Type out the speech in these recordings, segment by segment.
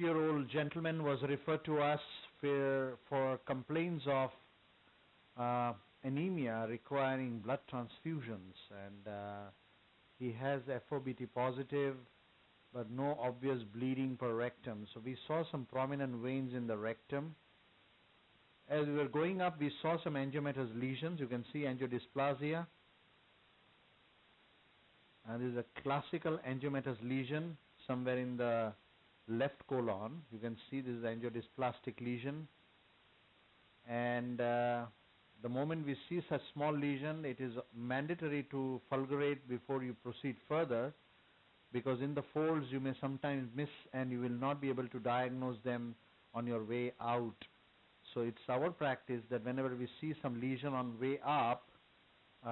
68-year-old gentleman was referred to us for complaints of anemia requiring blood transfusions, and he has FOBT positive but no obvious bleeding per rectum. So we saw some prominent veins in the rectum. As we were going up, we saw some angiomatous lesions. You can see angiodysplasia. And this is a classical angiomatous lesion somewhere in the left colon. You can see this is angiodysplastic lesion. And the moment we see such small lesion, it is mandatory to fulgurate before you proceed further, because in the folds you may sometimes miss and you will not be able to diagnose them on your way out. So it's our practice that whenever we see some lesion on way up,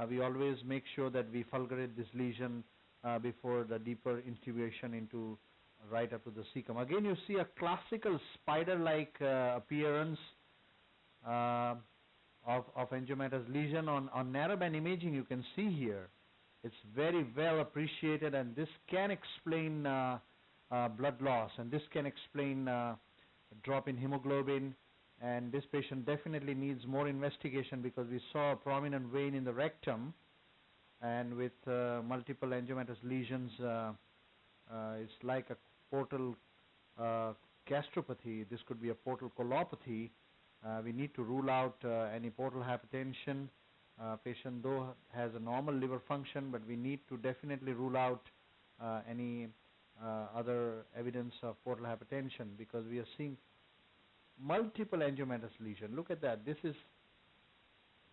we always make sure that we fulgurate this lesion before the deeper intubation into right up to the cecum. Again, you see a classical spider-like appearance of angiomatous lesion on narrowband imaging. You can see here it's very well appreciated, and this can explain blood loss, and this can explain drop in hemoglobin, and this patient definitely needs more investigation because we saw a prominent vein in the rectum, and with multiple angiomatous lesions, it's like a portal gastropathy. This could be a portal colopathy. We need to rule out any portal hypertension. Patient though has a normal liver function, but we need to definitely rule out any other evidence of portal hypertension, because we are seeing multiple angiomatous lesion. Look at that. This is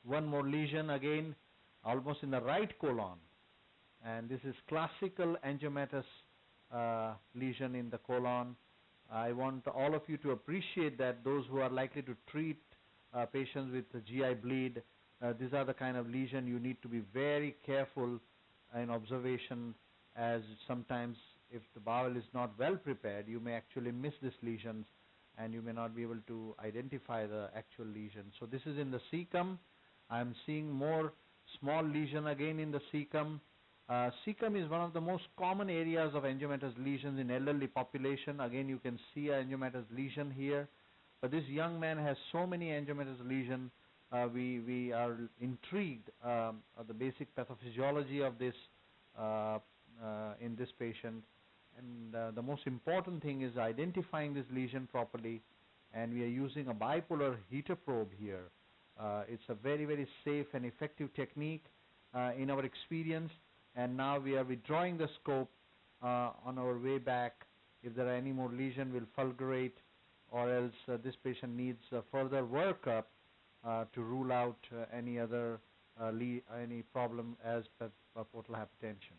one more lesion, again almost in the right colon, and this is classical angiomatous lesion in the colon. I want all of you to appreciate that those who are likely to treat patients with GI bleed, these are the kind of lesion you need to be very careful in observation, as sometimes if the bowel is not well prepared, you may actually miss these lesions and you may not be able to identify the actual lesion. So this is in the cecum. I am seeing more small lesion again in the cecum. Cecum is one of the most common areas of angiomatous lesions in elderly population. Again, you can see an angiomatous lesion here, but this young man has so many angiomatous lesions. We are intrigued of the basic pathophysiology of this in this patient, and the most important thing is identifying this lesion properly, and we are using a bipolar heater probe here. It's a very, very safe and effective technique in our experience, and now we are withdrawing the scope on our way back. If there are any more lesions, we'll fulgurate, or else this patient needs further workup to rule out any other any problem as per portal hypertension.